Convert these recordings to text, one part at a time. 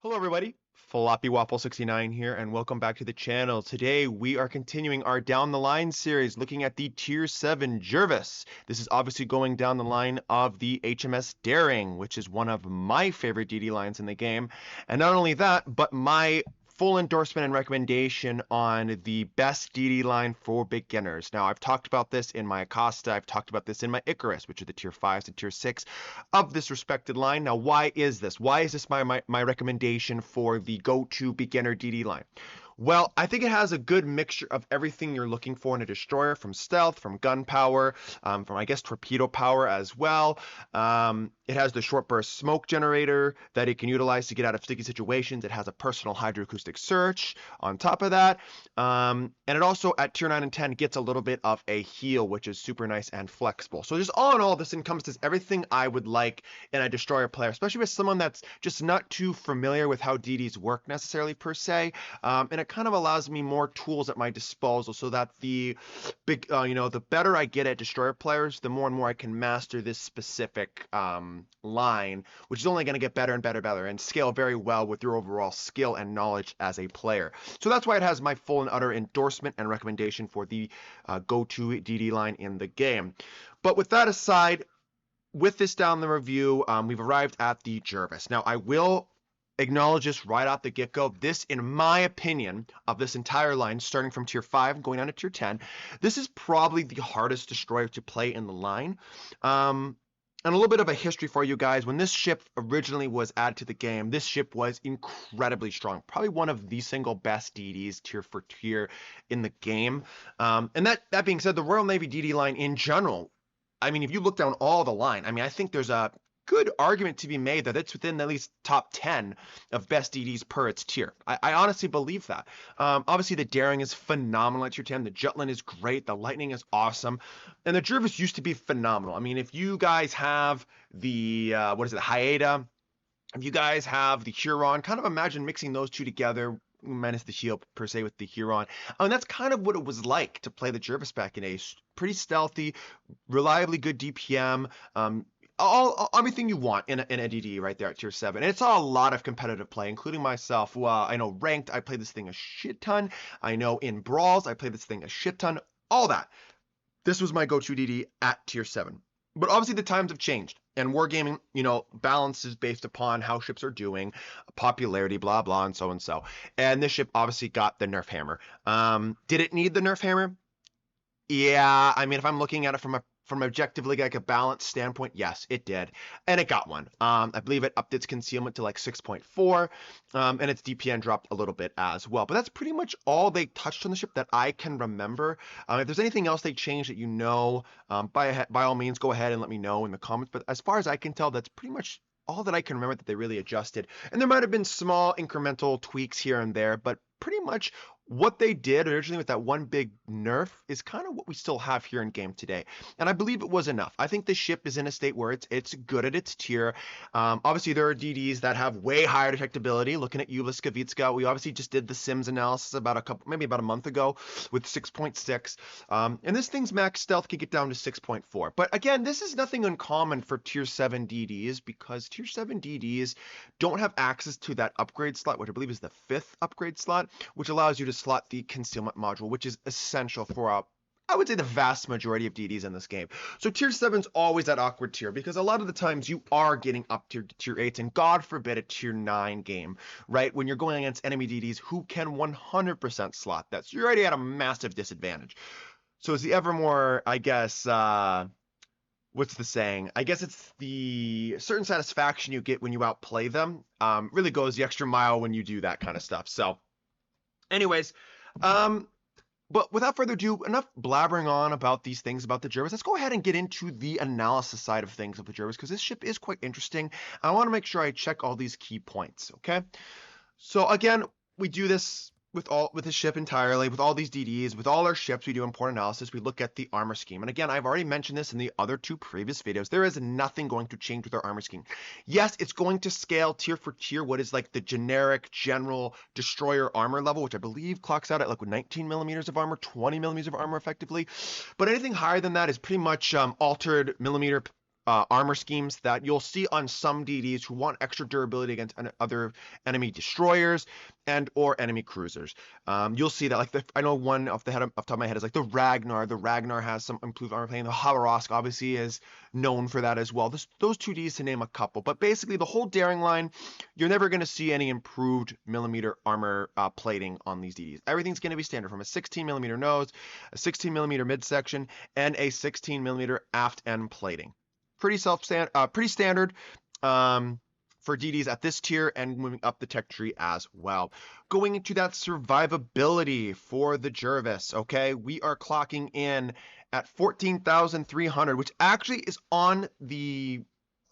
Hello everybody, Floppy Waffle 69 here, and welcome back to the channel. Today we are continuing our Down the Line series, looking at the Tier 7 Jervis. This is obviously going down the line of the HMS Daring, which is one of my favorite DD lines in the game. And not only that, but my full endorsement and recommendation on the best DD line for beginners. Now, I've talked about this in my Acosta, I've talked about this in my Icarus, which are the Tier 5s and Tier 6 of this respected line. Now, why is this? Why is this my recommendation for the go-to beginner DD line? Well, I think it has a good mixture of everything you're looking for in a destroyer, from stealth, from gun power, from, I guess, torpedo power as well. It has the short burst smoke generator that it can utilize to get out of sticky situations. It has a personal hydroacoustic search on top of that. And it also, at Tier 9 and 10, gets a little bit of a heal, which is super nice and flexible. So just all in all, this encompasses everything I would like in a destroyer player, especially with someone that's just not too familiar with how DDs work necessarily per se. And it kind of allows me more tools at my disposal so that the better I get at destroyer players, the more and more I can master this specific line, which is only going to get better and better and scale very well with your overall skill and knowledge as a player. So that's why it has my full and utter endorsement and recommendation for the go-to DD line in the game. But with that aside, with this down the review, we've arrived at the Jervis. Now, I will acknowledge this right off the get-go. This, in my opinion, of this entire line, starting from Tier 5 going down to Tier 10, this is probably the hardest destroyer to play in the line. And a little bit of a history for you guys. When this ship originally was added to the game, this ship was incredibly strong. Probably one of the single best DDs tier for tier in the game. And that being said, the Royal Navy DD line in general, I mean, if you look down all the line, I mean, I think there's a good argument to be made that it's within at least top 10 of best DDs per its tier. I honestly believe that. Obviously, the Daring is phenomenal at tier 10. The Jutland is great. The Lightning is awesome. And the Jervis used to be phenomenal. I mean, if you guys have the, the Haida, if you guys have the Huron, kind of imagine mixing those two together, minus the shield per se with the Huron. And that's kind of what it was like to play the Jervis back in Ace. Pretty stealthy, reliably good DPM, everything you want in a DD right there at tier 7. And it's a lot of competitive play, including myself. I know ranked, I play this thing a shit ton. I know in brawls, I play this thing a shit ton. All that. This was my go-to DD at tier 7. But obviously the times have changed, and wargaming, balances based upon how ships are doing, popularity, blah, blah, and so and so. And this ship obviously got the nerf hammer. Did it need the nerf hammer? Yeah, I mean, if I'm looking at it from objectively like a balance standpoint, yes, it did. And it got one. I believe it upped its concealment to like 6.4, and its DPN dropped a little bit as well. But that's pretty much all they touched on the ship that I can remember. If there's anything else they changed that by all means, go ahead and let me know in the comments. But as far as I can tell, that's pretty much all that I can remember that they really adjusted. And there might have been small incremental tweaks here and there, but pretty much what they did originally with that one big nerf is kind of what we still have here in game today. And I believe it was enough. I think the ship is in a state where it's good at its tier. Obviously, there are DDs that have way higher detectability. Looking at you, Liskavitska, we obviously just did the Sims analysis maybe about a month ago with 6.6. And this thing's max stealth can get down to 6.4. But again, this is nothing uncommon for tier 7 DDs because tier 7 DDs don't have access to that upgrade slot, which I believe is the 5th upgrade slot, which allows you to slot the concealment module, which is essential for I would say the vast majority of DDs in this game. So tier 7's always that awkward tier because a lot of the times you are getting up to tier 8s and God forbid a tier 9 game, right? When you're going against enemy DDs who can 100% slot that. So you're already at a massive disadvantage. So it's the ever more, I guess, what's the saying? I guess it's the certain satisfaction you get when you outplay them. Really goes the extra mile when you do that kind of stuff. So anyways, but without further ado, enough blabbering on about these things about the Jervis. Let's go ahead and get into the analysis side of things of the Jervis because this ship is quite interesting. I want to make sure I check all these key points, okay? So again, we do this with the ship entirely, with all these DDs, with all our ships, we do important analysis. We look at the armor scheme. And again, I've already mentioned this in the other 2 previous videos. There is nothing going to change with our armor scheme. Yes, it's going to scale tier for tier what is like the generic general destroyer armor level, which I believe clocks out at like 19 millimeters of armor, 20 millimeters of armor effectively. But anything higher than that is pretty much altered millimeter armor schemes that you'll see on some DDs who want extra durability against other enemy destroyers and or enemy cruisers. You'll see that, like I know one off the top of my head is like the Ragnar. The Ragnar has some improved armor plating. The Havarosk obviously is known for that as well. Those 2 Ds to name a couple. But basically the whole Daring line, you're never going to see any improved millimeter armor plating on these DDs. Everything's going to be standard from a 16 millimeter nose, a 16 millimeter midsection, and a 16 millimeter aft end plating. Pretty standard for DDs at this tier and moving up the tech tree as well. Going into that survivability for the Jervis, okay, we are clocking in at 14,300, which actually is on the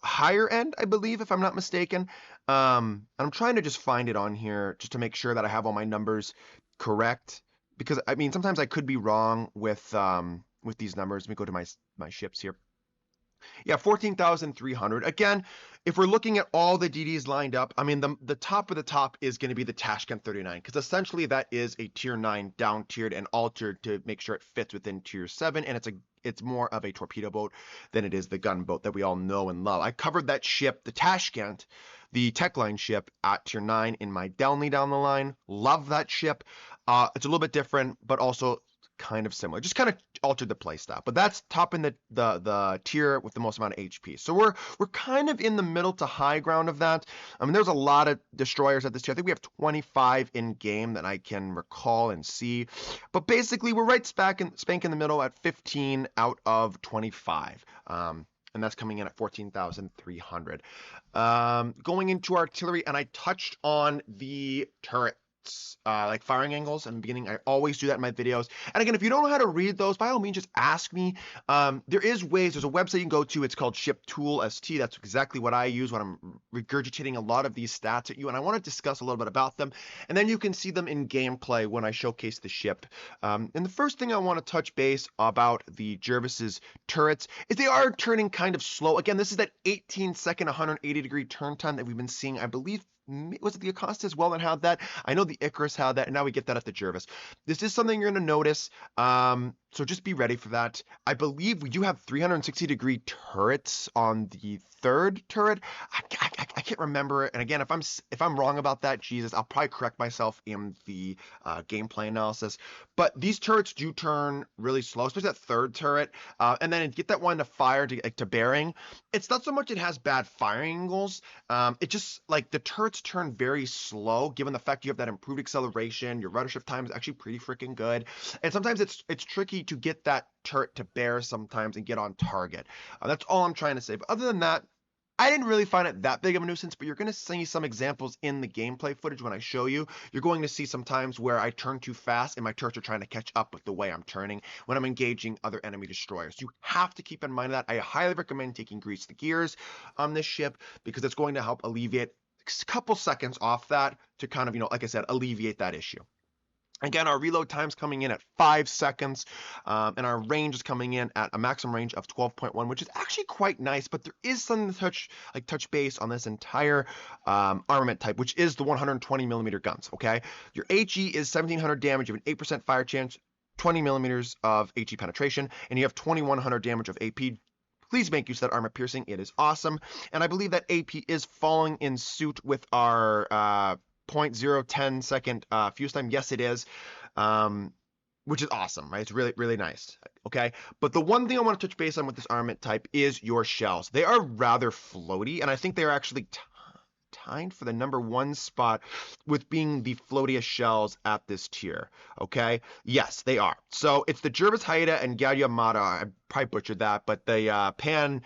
higher end, I believe, if I'm not mistaken. And I'm trying to just find it on here just to make sure that I have all my numbers correct, because I mean sometimes I could be wrong with these numbers. Let me go to my ships here. Yeah, 14,300. Again, if we're looking at all the DDs lined up, I mean, the top of the top is going to be the Tashkent 39, because essentially that is a tier 9 down tiered and altered to make sure it fits within tier 7, and it's more of a torpedo boat than it is the gunboat that we all know and love. I covered that ship, the Tashkent, the tech line ship, at tier 9 in my Delny down the line. Love that ship. It's a little bit different, but also kind of similar, just kind of altered the play style, but that's topping the tier with the most amount of HP. So we're kind of in the middle to high ground of that. I mean, there's a lot of destroyers at this tier. I think we have 25 in game that I can recall and see, but basically we're right spank in the middle at 15 out of 25. And that's coming in at 14,300. Going into artillery, and I touched on the turret. Like firing angles in the beginning. I always do that in my videos. And again, if you don't know how to read those, by all means, just ask me. There is ways. There's a website you can go to. It's called ShipTool.st. That's exactly what I use when I'm regurgitating a lot of these stats at you. And I want to discuss a little bit about them. And then you can see them in gameplay when I showcase the ship. And the first thing I want to touch base about the Jervis's turrets is they are turning kind of slow. Again, this is that 18-second, 180-degree turn time that we've been seeing, I believe. Was it the Acosta as well that had that? I know the Icarus had that, and now we get that at the Jervis. This is something you're going to notice, so just be ready for that. I believe we do have 360-degree turrets on the 3rd turret. I can't remember it, and again, if I'm wrong about that, Jesus, I'll probably correct myself in the gameplay analysis. But these turrets do turn really slow, especially that 3rd turret, and then get that one to fire to bearing. It's not so much it has bad firing angles. It just like the turrets turn very slow, given the fact you have that improved acceleration. Your rudder shift time is actually pretty freaking good, and sometimes it's tricky to get that turret to bear sometimes and get on target. That's all I'm trying to say. But other than that, I didn't really find it that big of a nuisance, but you're going to see some examples in the gameplay footage when I show you. You're going to see some times where I turn too fast and my turrets are trying to catch up with the way I'm turning when I'm engaging other enemy destroyers. You have to keep in mind that. I highly recommend taking Grease the Gears on this ship because it's going to help alleviate a couple seconds off that to kind of, like I said, alleviate that issue. Again, our reload time's coming in at 5 seconds, and our range is coming in at a maximum range of 12.1, which is actually quite nice, but there is something to touch base on this entire armament type, which is the 120 millimeter guns, okay? Your HE is 1700 damage, you have an 8% fire chance, 20 millimeters of HE penetration, and you have 2100 damage of AP. Please make use of that armor piercing. It is awesome. And I believe that AP is falling in suit with our 0.010 second fuse time. Yes, it is, which is awesome, right? It's really, really nice, okay? But the one thing I want to touch base on with this armament type is your shells. They are rather floaty, and I think they're actually tied for the #1 spot with being the floatiest shells at this tier, okay? Yes, they are. So it's the Jervis Haida and Galyamata. I probably butchered that, but the Pan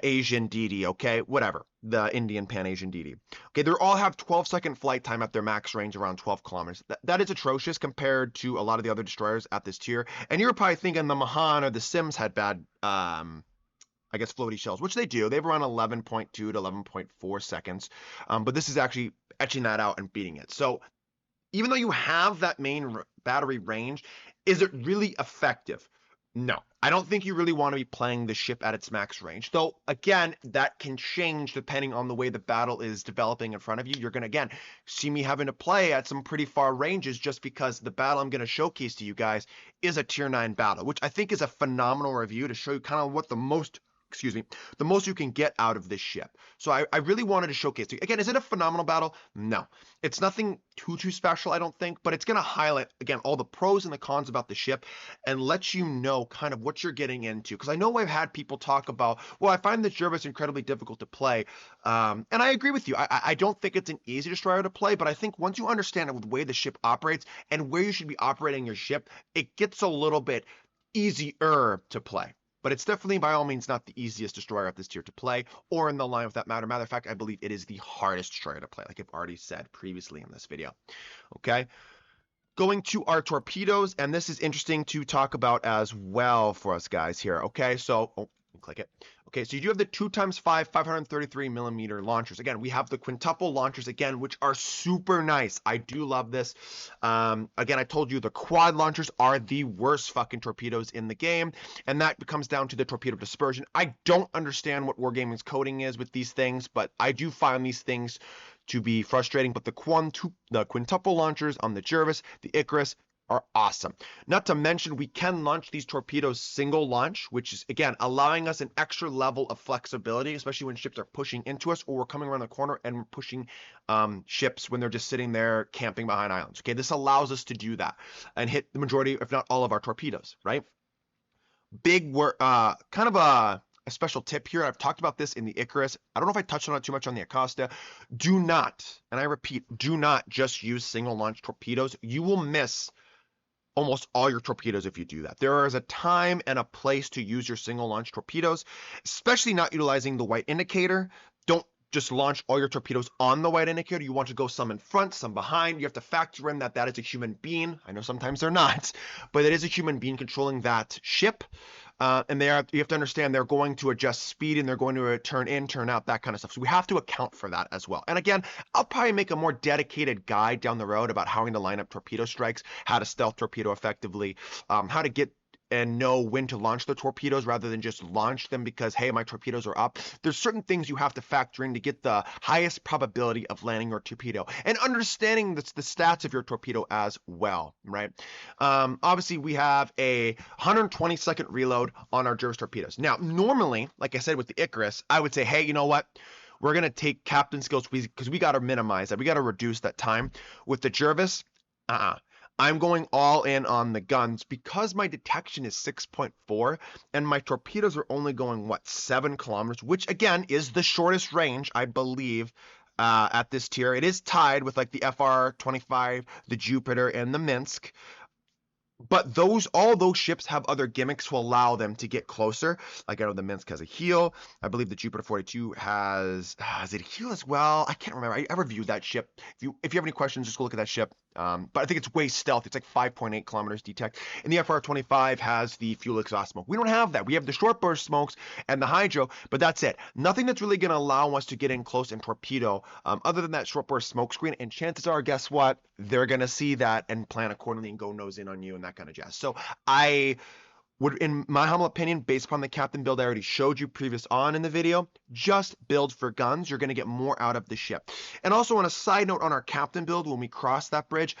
Asian DD, okay? Whatever. The Indian Pan Asian DD. Okay, they all have 12-second flight time at their max range around 12 kilometers. That is atrocious compared to a lot of the other destroyers at this tier. And you're probably thinking the Mahan or the Sims had bad, I guess, floaty shells, which they do. They have around 11.2 to 11.4 seconds. But this is actually etching that out and beating it. So even though you have that main battery range, is it really effective? No, I don't think you really want to be playing the ship at its max range. Though, again, that can change depending on the way the battle is developing in front of you. You're going to, again, see me having to play at some pretty far ranges just because the battle I'm going to showcase to you guys is a tier 9 battle, which I think is a phenomenal review to show you kind of what the most you can get out of this ship. So I really wanted to showcase to you. Again, is it a phenomenal battle? No. It's nothing too special, I don't think, but it's going to highlight, again, all the pros and the cons about the ship and let you know kind of what you're getting into. Because I know I've had people talk about, well, I find the Jervis incredibly difficult to play. And I agree with you. I don't think it's an easy destroyer to play, but I think once you understand the way the ship operates and where you should be operating your ship, it gets a little bit easier to play. But it's definitely, by all means, not the easiest destroyer at this tier to play, or in the line with that matter. Matter of fact, I believe it is the hardest destroyer to play, like I've already said previously in this video. Okay, going to our torpedoes, and this is interesting to talk about as well for us guys here. Okay, so, click it. Okay, so you do have the 2x5 533 millimeter launchers. Again, we have the quintuple launchers again, which are super nice. I do love this. Again, I told you the quad launchers are the worst fucking torpedoes in the game, and that comes down to the torpedo dispersion. I don't understand what Wargaming's coding is with these things, but I do find these things to be frustrating. But the quintuple launchers on the Jervis, the Icarus, are awesome. Not to mention, we can launch these torpedoes single launch, which is, again, allowing us an extra level of flexibility, especially when ships are pushing into us or we're coming around the corner and we're pushing ships when they're just sitting there camping behind islands. Okay, this allows us to do that and hit the majority, if not all, of our torpedoes, right? Big work, kind of a special tip here. I've talked about this in the Icarus. I don't know if I touched on it too much on the Acosta. Do not, and I repeat, do not just use single launch torpedoes. You will miss almost all your torpedoes if you do that. There is a time and a place to use your single launch torpedoes, especially not utilizing the white indicator. Don't just launch all your torpedoes on the white indicator. You want to go some in front, some behind. You have to factor in that is a human being. I know sometimes they're not, but it is a human being controlling that ship. And you have to understand they're going to adjust speed and they're going to turn in, turn out, that kind of stuff. So we have to account for that as well. And again, I'll probably make a more dedicated guide down the road about how to line up torpedo strikes, how to stealth torpedo effectively, how to get and know when to launch the torpedoes rather than just launch them because, hey, my torpedoes are up. There's certain things you have to factor in to get the highest probability of landing your torpedo and understanding the stats of your torpedo as well, right? Obviously, we have a 120-second reload on our Jervis torpedoes. Now, normally, like I said with the Icarus, I would say, hey, you know what? We're going to take captain skills because we got to minimize that. We got to reduce that time. With the Jervis, I'm going all in on the guns because my detection is 6.4 and my torpedoes are only going, 7 kilometers, which again is the shortest range, I believe, at this tier. It is tied with like the FR-25, the Jupiter, and the Minsk. But all those ships have other gimmicks to allow them to get closer. Like I know the Minsk has a heal. I believe the Jupiter 42 has it a heal as well? I can't remember. I reviewed that ship. If you have any questions, just go look at that ship. But I think it's way stealth. It's like 5.8 kilometers detect. And the FR-25 has the fuel exhaust smoke. We don't have that. We have the short burst smokes and the hydro, but that's it. Nothing that's really going to allow us to get in close and torpedo, other than that short burst smoke screen. And chances are, guess what? They're going to see that and plan accordingly and go nose in on you and that kind of jazz. So I would, in my humble opinion, based upon the captain build I already showed you previous on in the video, just build for guns. You're going to get more out of the ship. And also on a side note on our captain build, when we cross that bridge,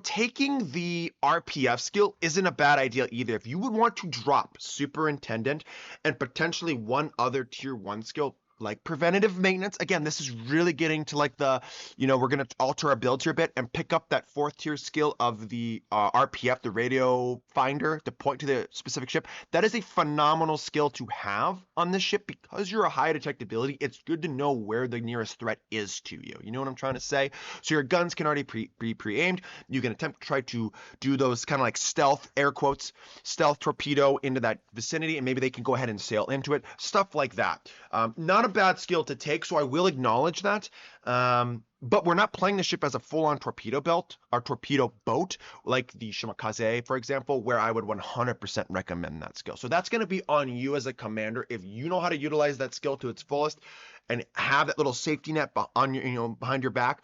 taking the RPF skill isn't a bad idea either. If you would want to drop Superintendent and potentially one other tier 1 skill, like preventative maintenance. Again, this is really getting to like the, we're going to alter our builds here a bit and pick up that 4th tier skill of the RPF, the radio finder, to point to the specific ship. That is a phenomenal skill to have on this ship because you're a high detectability. It's good to know where the nearest threat is to you. You know what I'm trying to say? So your guns can already be pre-aimed. You can attempt to try to do those kind of like stealth, air quotes, stealth torpedo into that vicinity, and maybe they can go ahead and sail into it. Stuff like that. Not a bad skill to take, so I will acknowledge that. But we're not playing the ship as a full-on torpedo belt or torpedo boat like the Shimakaze, for example, where I would 100% recommend that skill. So that's going to be on you as a commander. If you know how to utilize that skill to its fullest and have that little safety net on your, behind your back,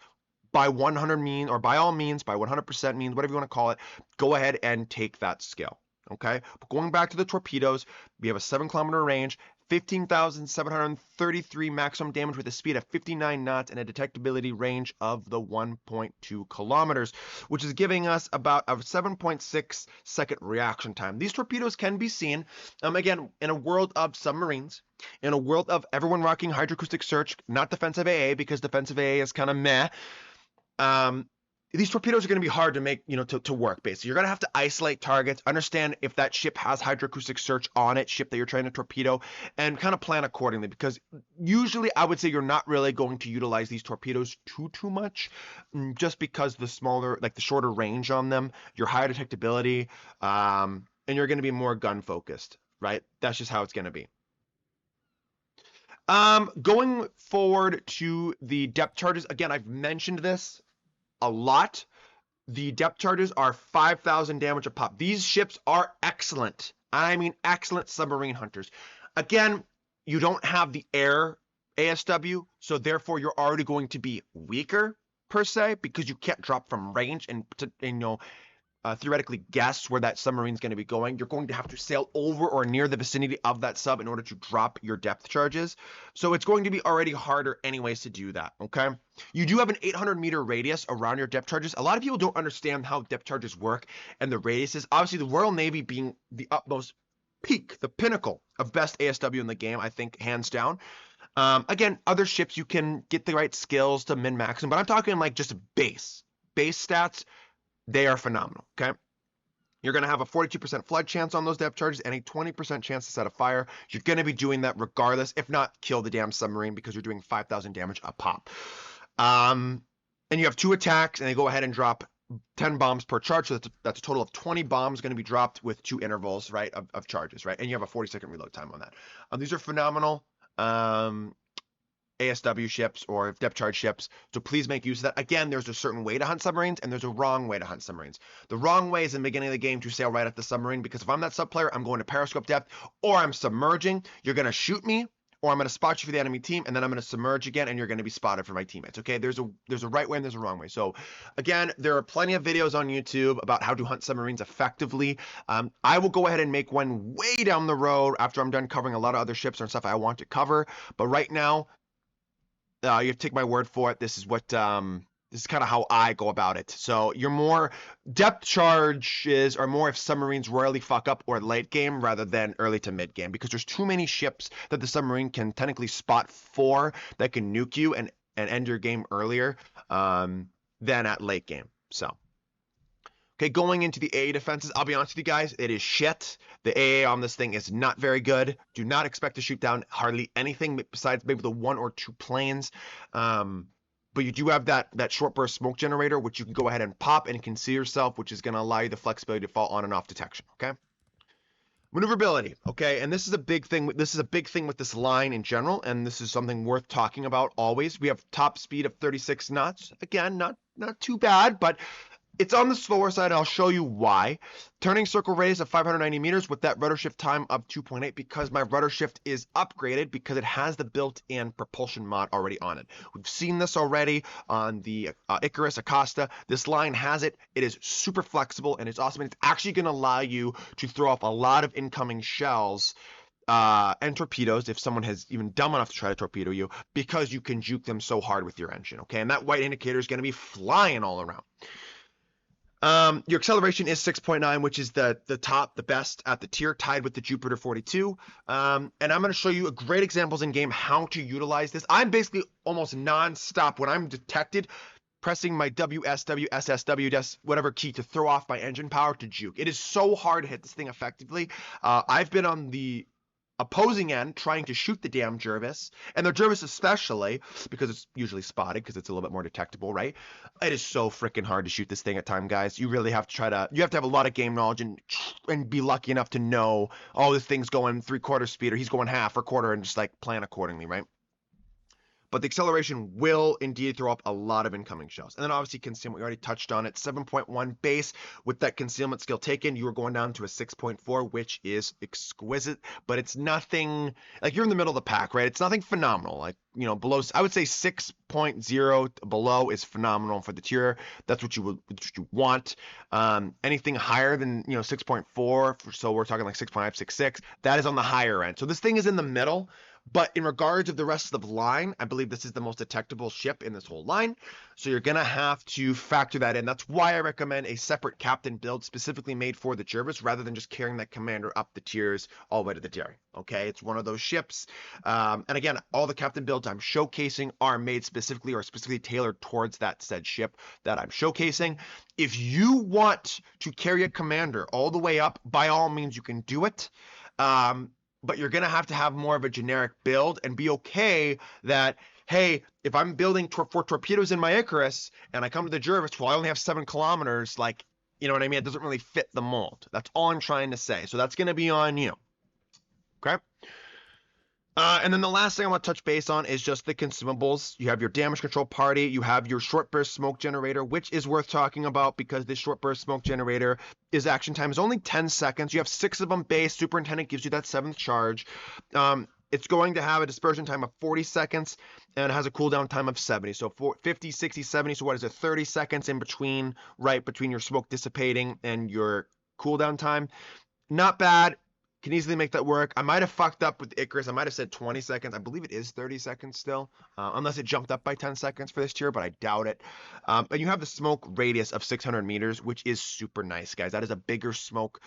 by 100 means, or by all means, by 100% means, whatever you want to call it, go ahead and take that skill. Okay, but going back to the torpedoes, we have a 7-kilometer range, 15,733 maximum damage with a speed of 59 knots and a detectability range of the 1.2 kilometers, which is giving us about a 7.6 second reaction time. These torpedoes can be seen, again, in a world of submarines, in a world of everyone rocking hydroacoustic search, not defensive AA, because defensive AA is kind of meh. These torpedoes are going to be hard to make, to work, basically. You're going to have to isolate targets, understand if that ship has hydroacoustic search on it, ship that you're trying to torpedo, and kind of plan accordingly, because usually I would say you're not really going to utilize these torpedoes too much, just because the smaller, like the shorter range on them, your higher detectability, and you're going to be more gun focused, right? That's just how it's going to be. Going forward to the depth charges, again, I've mentioned this a lot. The depth charges are 5,000 damage a pop. These ships are excellent. I mean, excellent submarine hunters. Again, you don't have the air ASW, so therefore you're already going to be weaker per se, because you can't drop from range and theoretically guess where that submarine's going to be going. You're going to have to sail over or near the vicinity of that sub in order to drop your depth charges. So it's going to be already harder anyways to do that, okay? You do have an 800-meter radius around your depth charges. A lot of people don't understand how depth charges work and the radiuses. Obviously, the Royal Navy being the utmost peak, the pinnacle of best ASW in the game, I think, hands down. Again, other ships, you can get the right skills to min-max them, but I'm talking like just base stats. They are phenomenal, okay? You're going to have a 42% flood chance on those depth charges and a 20% chance to set a fire. You're going to be doing that regardless, if not kill the damn submarine, because you're doing 5,000 damage a pop. And you have 2 attacks, and they go ahead and drop 10 bombs per charge, so that's a total of 20 bombs going to be dropped with 2 intervals, right, of charges, right? And you have a 40-second reload time on that. These are phenomenal. ASW ships or depth charge ships, so please make use of that. Again, there's a certain way to hunt submarines and there's a wrong way to hunt submarines. The wrong way is in the beginning of the game to sail right at the submarine, because if I'm that sub player, I'm going to periscope depth or I'm submerging. You're going to shoot me, or I'm going to spot you for the enemy team, and then I'm going to submerge again, and you're going to be spotted for my teammates. Okay, there's a right way and there's a wrong way. So again, there are plenty of videos on YouTube about how to hunt submarines effectively. I will go ahead and make one way down the road after I'm done covering a lot of other ships and stuff I want to cover. But right now, you have to take my word for it. This is what this is kind of how I go about it. So you're more depth charges are more if submarines royally fuck up or late game rather than early to mid game, because there's too many ships that the submarine can technically spot for that can nuke you and end your game earlier than at late game. So. Okay, going into the AA defenses, I'll be honest with you guys, it is shit. The AA on this thing is not very good. Do not expect to shoot down hardly anything besides maybe the 1 or 2 planes. but you do have that short burst smoke generator, which you can go ahead and pop and conceal yourself, which is going to allow you the flexibility to fall on and off detection. Okay. Maneuverability, okay, and this is a big thing. This is a big thing with this line in general, and this is something worth talking about always. We have top speed of 36 knots. Again, not too bad, but it's on the slower side. I'll show you why. Turning circle radius of 590 meters with that rudder shift time of 2.8 because my rudder shift is upgraded because it has the built-in propulsion mod already on it. We've seen this already on the Icarus Acosta. This line has it. It is super flexible and it's awesome. And it's actually going to allow you to throw off a lot of incoming shells and torpedoes if someone has even dumb enough to try to torpedo you because you can juke them so hard with your engine. Okay, and that white indicator is going to be flying all around. Your acceleration is 6.9, which is the top, the best at the tier, tied with the Jupiter 42. And I'm going to show you great examples in game how to utilize this. I'm basically almost non-stop when I'm detected pressing my WSW, SSW, whatever key to throw off my engine power to juke. It is so hard to hit this thing effectively. I've been on the opposing end trying to shoot the damn Jervis, and the Jervis especially because it's usually spotted because it's a little bit more detectable, right? It is so freaking hard to shoot this thing at time, guys. You really have to you have to have a lot of game knowledge and be lucky enough to know, oh, this thing's going 3/4 speed or he's going half or quarter and just like plan accordingly, right? But the acceleration will indeed throw up a lot of incoming shells. And then obviously concealment, we already touched on it. 7.1 base with that concealment skill taken, you are going down to a 6.4, which is exquisite, but it's nothing, like you're in the middle of the pack, right? It's nothing phenomenal. Like, you know, below, I would say 6.0 below is phenomenal for the tier. That's what you want. Anything higher than, 6.4, so we're talking like 6.5, 6.6, that is on the higher end. So this thing is in the middle. But in regards of the rest of the line, I believe this is the most detectable ship in this whole line. So you're going to have to factor that in. That's why I recommend a separate captain build specifically made for the Jervis rather than just carrying that commander up the tiers all the way to the dairy. Okay, it's one of those ships. And again, all the captain builds I'm showcasing are made specifically or specifically tailored towards that said ship that I'm showcasing. If you want to carry a commander all the way up, by all means, you can do it. But you're going to have more of a generic build and be okay that, hey, if I'm building for torpedoes in my Icarus and I come to the Jervis, well, I only have 7 kilometers, like, you know what I mean? It doesn't really fit the mold. That's all I'm trying to say. So that's going to be on you. Okay? And then the last thing I want to touch base on is just the consumables. You have your damage control party. You have your short burst smoke generator, which is worth talking about because this short burst smoke generator is action time is only 10 seconds. You have 6 of them base. Superintendent gives you that 7th charge. It's going to have a dispersion time of 40 seconds and it has a cooldown time of 70. So 50, 60, 70. So what is it? 30 seconds in between, right between your smoke dissipating and your cooldown time. Not bad. Can easily make that work. I might have fucked up with Icarus. I might have said 20 seconds. I believe it is 30 seconds still, unless it jumped up by 10 seconds for this tier, but I doubt it. And you have the smoke radius of 600 meters, which is super nice, guys. That is a bigger smoke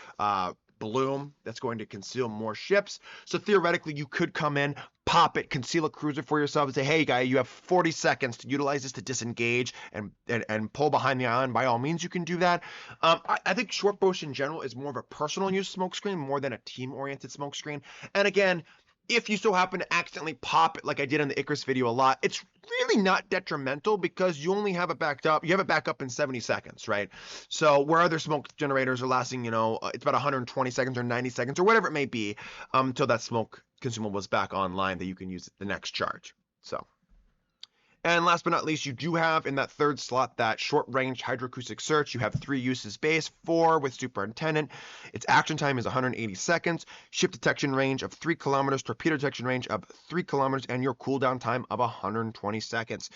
bloom that's going to conceal more ships. So theoretically, you could come in, pop it, conceal a cruiser for yourself, and say, hey, guy, you have 40 seconds to utilize this to disengage and pull behind the island. By all means, you can do that. I think short burst in general is more of a personal use smokescreen more than a team-oriented smokescreen. And again, if you so happen to accidentally pop it like I did in the Icarus video a lot, it's really not detrimental because you only have it backed up. You have it back up in 70 seconds, right? So where other smoke generators are lasting, it's about 120 seconds or 90 seconds or whatever it may be until that smoke consumable is back online that you can use the next charge. So. And last but not least, you do have in that 3rd slot that short-range hydroacoustic search. You have 3 uses base, 4 with superintendent. Its action time is 180 seconds, ship detection range of 3 kilometers, torpedo detection range of 3 kilometers, and your cooldown time of 120 seconds.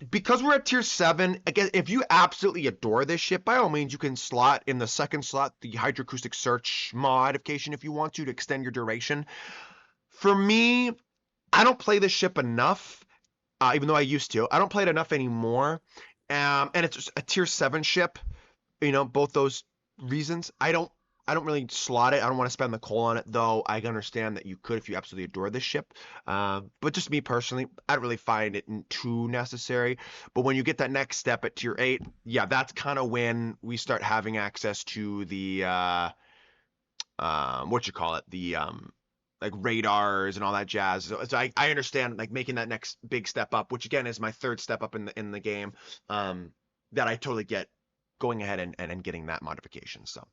Because we're at tier 7, again, if you absolutely adore this ship, by all means, you can slot in the 2nd slot the hydroacoustic search modification if you want to extend your duration. For me, I don't play this ship enough. Even though I used to, I don't play it enough anymore. And it's a tier 7 ship, both those reasons. I don't really slot it. I don't want to spend the coal on it, though I understand that you could if you absolutely adore this ship. But just me personally, I don't really find it too necessary. But when you get that next step at tier 8, yeah, that's kind of when we start having access to the, the like radars and all that jazz. So I understand like making that next big step up, which again is my third step up in the game. That I totally get going ahead and getting that modification. So.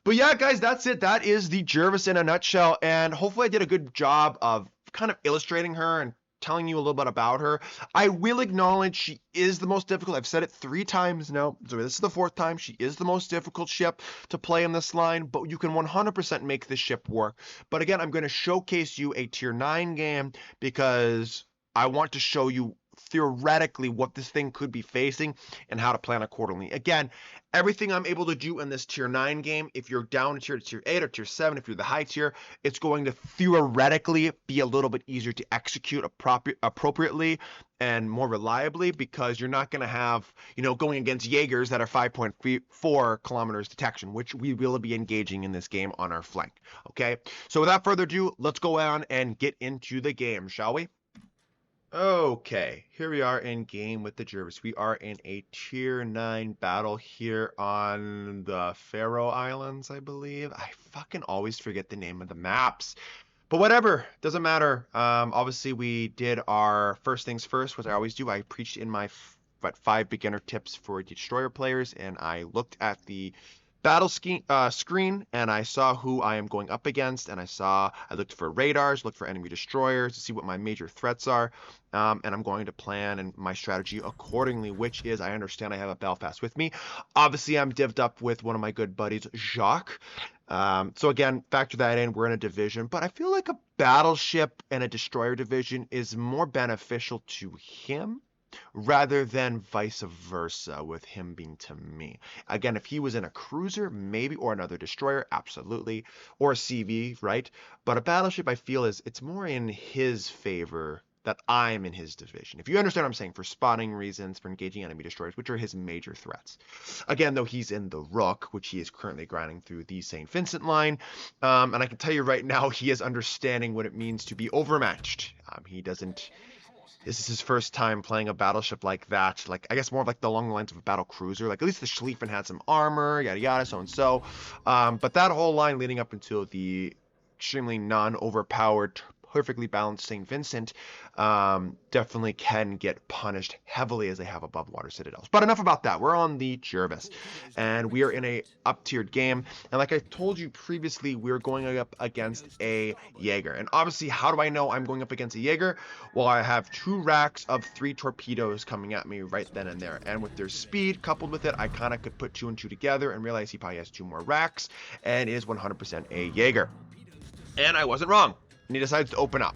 But yeah, guys, that's it. That is the Jervis in a nutshell. And hopefully I did a good job of kind of illustrating her and telling you a little bit about her. I will acknowledge she is the most difficult. I've said it 3 times now, so this is the 4th time. She is the most difficult ship to play in this line, but you can 100% make this ship work. But again, I'm going to showcase you a tier 9 game because I want to show you theoretically what this thing could be facing and how to plan accordingly. Again, everything I'm able to do in this tier 9 game, if you're down to tier 8 or tier 7, if you're the high tier, it's going to theoretically be a little bit easier to execute appropriately and more reliably because you're not going to have, going against Jaegers that are 5.4 kilometers detection, which we will be engaging in this game on our flank. Okay, so without further ado, let's go on and get into the game, shall we? Okay, here we are in game with the Jervis. We are in a tier 9 battle here on the Faroe Islands, I believe. I fucking always forget the name of the maps. But whatever, doesn't matter. Obviously, we did our first things first, which I always do. I preached in my 5 beginner tips for destroyer players, and I looked at the battle screen and I saw who I am going up against, and I looked for radars, looked for enemy destroyers to see what my major threats are, and I'm going to plan and my strategy accordingly, which is I understand I have a Belfast with me. Obviously, I'm divvied up with one of my good buddies, Jacques. So again, factor that in, we're in a division, but I feel like a battleship and a destroyer division is more beneficial to him rather than vice versa with him being to me. Again, if he was in a cruiser, maybe, or another destroyer, absolutely, or a CV, right? But a battleship, I feel, it's more in his favor that I'm in his division. If you understand what I'm saying, for spotting reasons, for engaging enemy destroyers, which are his major threats. Again, though, he's in the Rook, which he is currently grinding through the St. Vincent line. And I can tell you right now, he is understanding what it means to be overmatched. This is his first time playing a battleship like that. Like, I guess more of like along the lines of a battle cruiser. Like, at least the Schlieffen had some armor, yada yada, so and so. But that whole line leading up until the extremely non-overpowered, perfectly balanced St. Vincent definitely can get punished heavily as they have above water citadels. But enough about that. We're on the Jervis, and we are in a up-tiered game. And like I told you previously, we're going up against a Jaeger. And obviously, how do I know I'm going up against a Jaeger? Well, I have 2 racks of 3 torpedoes coming at me right then and there. And with their speed coupled with it, I kind of could put 2 and 2 together and realize he probably has 2 more racks and is 100% a Jaeger. And I wasn't wrong. And he decides to open up.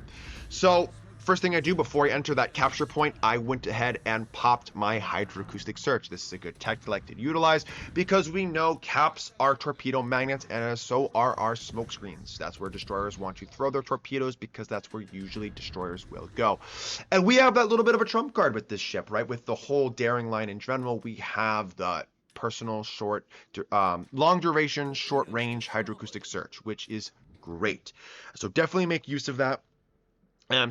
So first thing I do before I enter that capture point, I went ahead and popped my hydroacoustic search. This is a good tech to like to utilize because we know caps are torpedo magnets, and so are our smoke screens. That's where destroyers want to throw their torpedoes because that's where usually destroyers will go. And we have that little bit of a trump card with this ship, right? With the whole daring line in general, we have the personal long duration, short range hydroacoustic search, which is great. So definitely make use of that.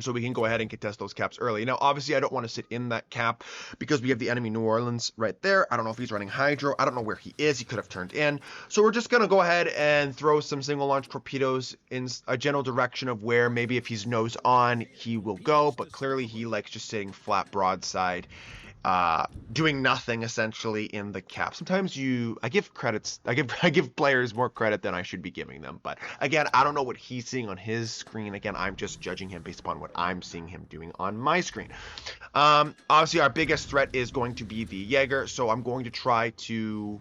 So we can go ahead and contest those caps early. Now, obviously, I don't want to sit in that cap because we have the enemy New Orleans right there. I don't know if he's running hydro. I don't know where he is. He could have turned in. So we're just going to go ahead and throw some single launch torpedoes in a general direction of where maybe if he's nose on, he will go. But clearly, he likes just sitting flat broadside, doing nothing essentially in the cap. Sometimes I give players more credit than I should be giving them, but again, I don't know what he's seeing on his screen. Again, I'm just judging him based upon what I'm seeing him doing on my screen. Obviously our biggest threat is going to be the Jaeger, so I'm going to try to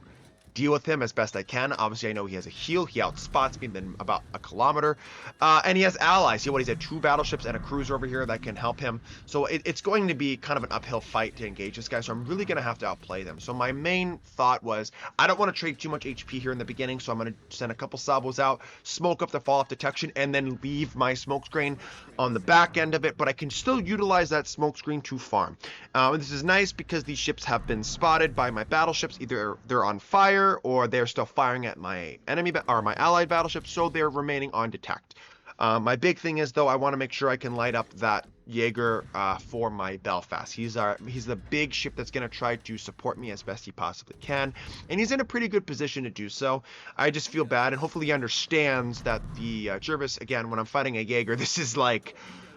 deal with him as best I can. Obviously, I know he has a heal. He outspots me then about a kilometer. And he has allies. He's had 2 battleships and a cruiser over here that can help him. So it's going to be kind of an uphill fight to engage this guy. So I'm really going to have to outplay them. So my main thought was, I don't want to trade too much HP here in the beginning. So I'm going to send a couple salvos out, smoke up the fall-off detection, and then leave my smoke screen on the back end of it. But I can still utilize that smoke screen to farm. And this is nice because these ships have been spotted by my battleships. Either they're on fire or they're still firing at my enemy or my allied battleship, so they're remaining on detect. My big thing is, though, I want to make sure I can light up that Jaeger for my Belfast. He's the big ship that's going to try to support me as best he possibly can, and he's in a pretty good position to do so. I just feel bad, and hopefully he understands that the Jervis, again, when I'm fighting a Jaeger, this is like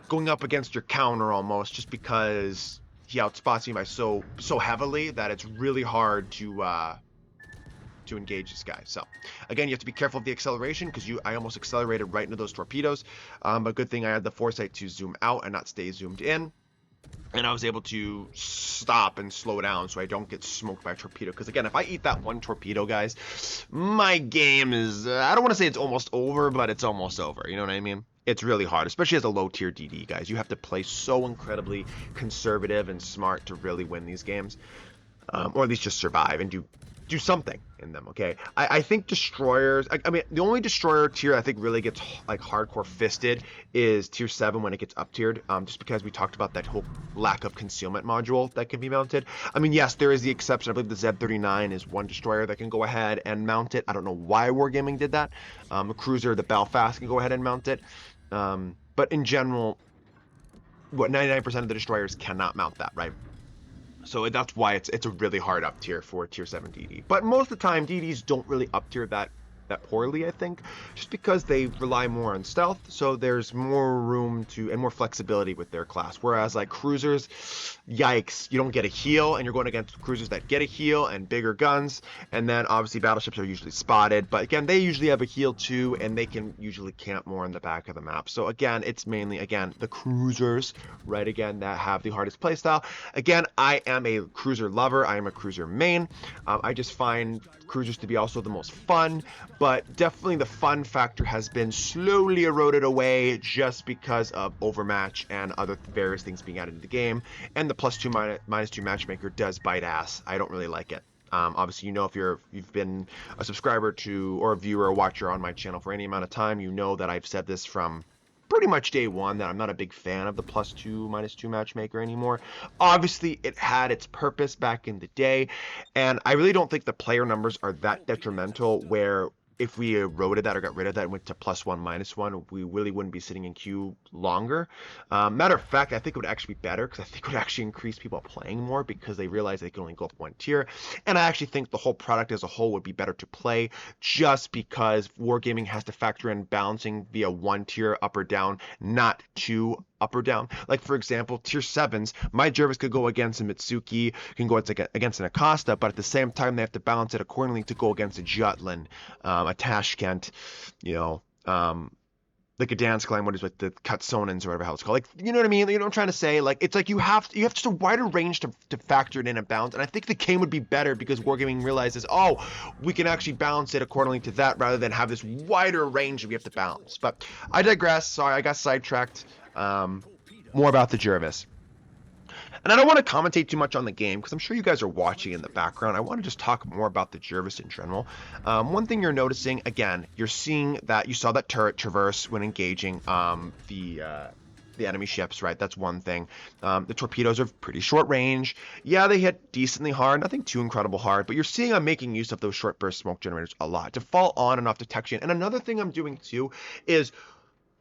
going up against your counter almost, just because he outspots me by so heavily that it's really hard to engage this guy. So again, you have to be careful of the acceleration, because I almost accelerated right into those torpedoes, but good thing I had the foresight to zoom out and not stay zoomed in, and I was able to stop and slow down so I don't get smoked by a torpedo. Because again, if I eat that one torpedo, guys, my game is, I don't want to say it's almost over, but it's almost over. You know what I mean? It's really hard, especially as a low tier DD, guys. You have to play so incredibly conservative and smart to really win these games, or at least just survive and do something in them. Okay, I think destroyers, I mean, the only destroyer tier I think really gets like hardcore fisted is tier 7 when it gets up tiered, just because we talked about that whole lack of concealment module that can be mounted. I mean, yes, there is the exception. I believe the Z39 is one destroyer that can go ahead and mount it. I don't know why Wargaming did that. The cruiser, the Belfast, can go ahead and mount it, but in general, what 99% of the destroyers cannot mount that, right? So that's why it's a really hard up tier for tier 7 DD. But most of the time, DDs don't really up tier that poorly, I think, just because they rely more on stealth, so there's more room to and more flexibility with their class. Whereas like cruisers, yikes, you don't get a heal, and you're going against cruisers that get a heal and bigger guns, and then obviously battleships are usually spotted, but again, they usually have a heal too, and they can usually camp more in the back of the map. So again, it's mainly, again, the cruisers, right, again, that have the hardest playstyle. Again, I am a cruiser lover, I am a cruiser main. I just find cruisers to be also the most fun, but definitely the fun factor has been slowly eroded away just because of overmatch and other various things being added to the game, and the +2 -2 matchmaker does bite ass. I don't really like it. Obviously, you know, if you've been a subscriber to or a viewer or watcher on my channel for any amount of time, you know that I've said this from pretty much day one, that I'm not a big fan of the +2 -2 matchmaker anymore. Obviously, it had its purpose back in the day, and I really don't think the player numbers are that detrimental where if we eroded that or got rid of that and went to +1 -1, we really wouldn't be sitting in queue longer. Matter of fact, I think it would actually be better, because I think it would actually increase people playing more because they realize they can only go up one tier. And I actually think the whole product as a whole would be better to play, just because Wargaming has to factor in balancing via one tier up or down, not two up or down. Like, for example, tier 7s, my Jervis could go against a Mitsuki, can go against an Acosta, but at the same time, they have to balance it accordingly to go against a Jutland, a Tashkent, you know, like a dance clan, what is with the Katsonans or whatever how it's called. Like, you know what I mean? You know what I'm trying to say? Like, it's like you have just a wider range to factor it in and balance. And I think the game would be better because Wargaming realizes, oh, we can actually balance it accordingly to that rather than have this wider range that we have to balance. But I digress. Sorry, I got sidetracked. More about the Jervis. And I don't want to commentate too much on the game because I'm sure you guys are watching in the background. I want to just talk more about the Jervis in general. One thing you're noticing, again, you're seeing that you saw that turret traverse when engaging the enemy ships, right? That's one thing. The torpedoes are pretty short range. Yeah, they hit decently hard, nothing too incredible hard, but you're seeing I'm making use of those short burst smoke generators a lot to fall on and off detection. And another thing I'm doing too is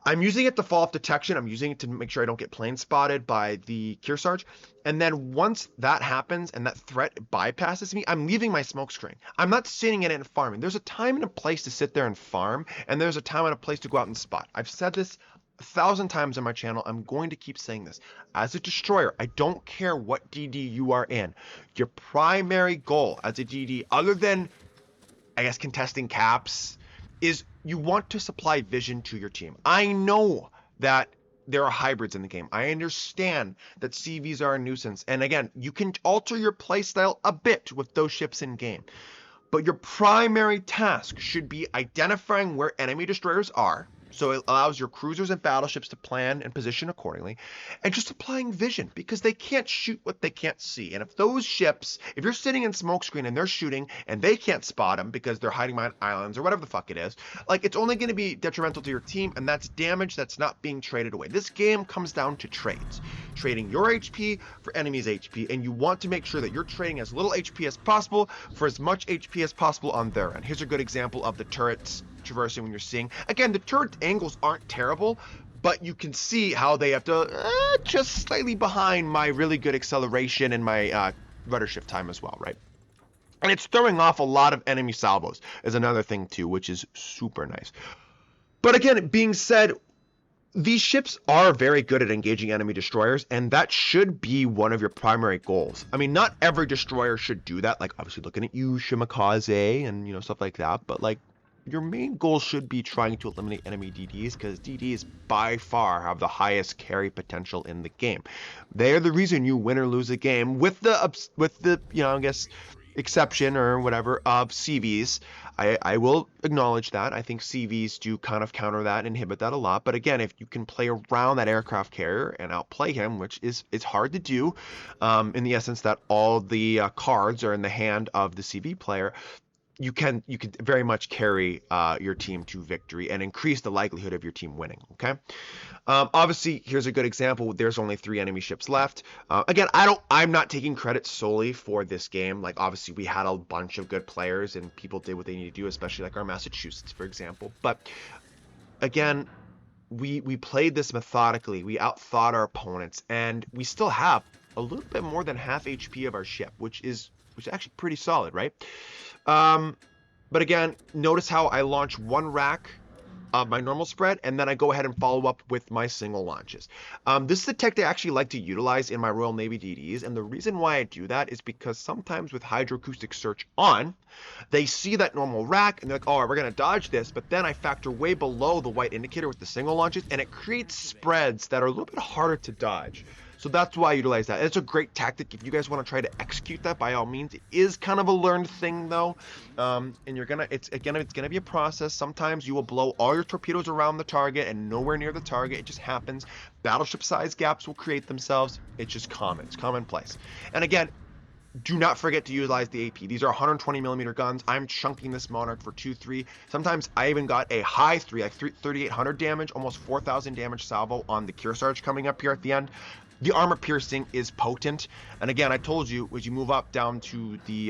I'm using it to fall off detection. I'm using it to make sure I don't get plane spotted by the Kearsarge. And then once that happens and that threat bypasses me, I'm leaving my smoke screen. I'm not sitting in it and farming. There's a time and a place to sit there and farm, and there's a time and a place to go out and spot. I've said this 1,000 times on my channel. I'm going to keep saying this. As a destroyer, I don't care what DD you are in. Your primary goal as a DD, other than, I guess, contesting caps, is you want to supply vision to your team. I know that there are hybrids in the game. I understand that CVs are a nuisance. And again, you can alter your playstyle a bit with those ships in game. But your primary task should be identifying where enemy destroyers are. So it allows your cruisers and battleships to plan and position accordingly, and just applying vision, because they can't shoot what they can't see. And if those ships, if you're sitting in smokescreen and they're shooting and they can't spot them because they're hiding behind islands or whatever the fuck it is, like, it's only going to be detrimental to your team, and that's damage that's not being traded away. This game comes down to trades. Trading your HP for enemy's HP, and you want to make sure that you're trading as little HP as possible for as much HP as possible on their end. Here's a good example of the turrets traversing when you're seeing. Again, the turret angles aren't terrible, but you can see how they have to just slightly behind my really good acceleration and my rudder shift time as well, right? And it's throwing off a lot of enemy salvos is another thing too, which is super nice. But again, being said, these ships are very good at engaging enemy destroyers, and that should be one of your primary goals. I mean, not every destroyer should do that, like obviously looking at you, Shimakaze, and you know, stuff like that, but like your main goal should be trying to eliminate enemy DDs, because DDs by far have the highest carry potential in the game. They're the reason you win or lose a game, with the you know, I guess exception or whatever of CVs. I will acknowledge that. I think CVs do kind of counter that, inhibit that a lot. But again, if you can play around that aircraft carrier and outplay him, which is it's hard to do, in the essence that all the cards are in the hand of the CV player, you can very much carry your team to victory and increase the likelihood of your team winning. Okay. Obviously, here's a good example. There's only 3 enemy ships left. Again, I'm not taking credit solely for this game. Like, obviously, we had a bunch of good players and people did what they need to do, especially like our Massachusetts, for example. But again, we played this methodically. We outthought our opponents, and we still have a little bit more than half HP of our ship, which is actually pretty solid, right? But again, notice how I launch 1 rack of my normal spread, and then I go ahead and follow up with my single launches. This is the tech I actually like to utilize in my Royal Navy DDs, and the reason why I do that is because sometimes with hydroacoustic search on, they see that normal rack, and they're like, oh, we're going to dodge this, but then I factor way below the white indicator with the single launches, and it creates spreads that are a little bit harder to dodge. So that's why I utilize that. It's a great tactic. If you guys want to try to execute that, by all means. It is kind of a learned thing though. And it's gonna be a process. Sometimes you will blow all your torpedoes around the target and nowhere near the target. It just happens. Battleship size gaps will create themselves. It's just common. It's commonplace. And again, do not forget to utilize the AP. These are 120 millimeter guns. I'm chunking this Monarch for 2-3. Sometimes I even got a high 3, like 3,800 damage, almost 4,000 damage salvo on the Kearsarge coming up here at the end. The armor piercing is potent, and again, I told you, as you move up down to the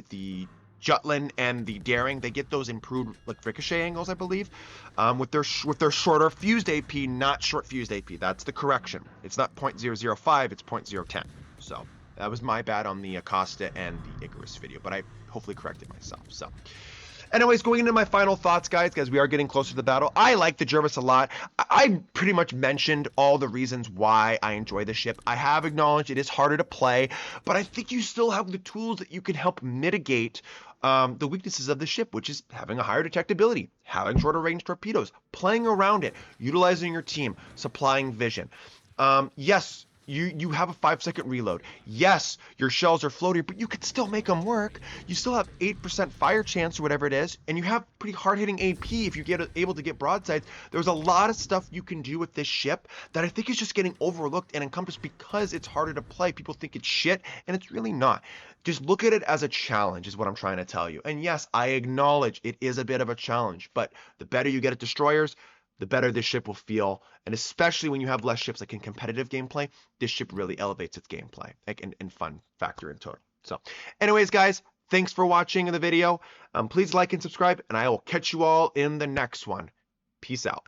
the Jutland and the Daring, they get those improved like ricochet angles, I believe, with their shorter fused AP, not short fused AP. That's the correction. It's not .005, it's .010. So that was my bad on the Acosta and the Icarus video, but I hopefully corrected myself. So anyways, going into my final thoughts, guys, we are getting closer to the battle. I like the Jervis a lot. I pretty much mentioned all the reasons why I enjoy the ship. I have acknowledged it is harder to play, but I think you still have the tools that you can help mitigate the weaknesses of the ship, which is having a higher detectability, having shorter range torpedoes, playing around it, utilizing your team, supplying vision. Yes, you have a 5-second reload. Yes, your shells are floaty, but you could still make them work. You still have 8% fire chance or whatever it is, and you have pretty hard-hitting AP if you get able to get broadsides. There's a lot of stuff you can do with this ship that I think is just getting overlooked and encompassed because it's harder to play. People think it's shit, and it's really not. Just look at it as a challenge is what I'm trying to tell you. And yes, I acknowledge it is a bit of a challenge, but the better you get at destroyers, the better this ship will feel. And especially when you have less ships, like in competitive gameplay, this ship really elevates its gameplay and fun factor in total. So anyways, guys, thanks for watching the video. Please like and subscribe, and I will catch you all in the next one. Peace out.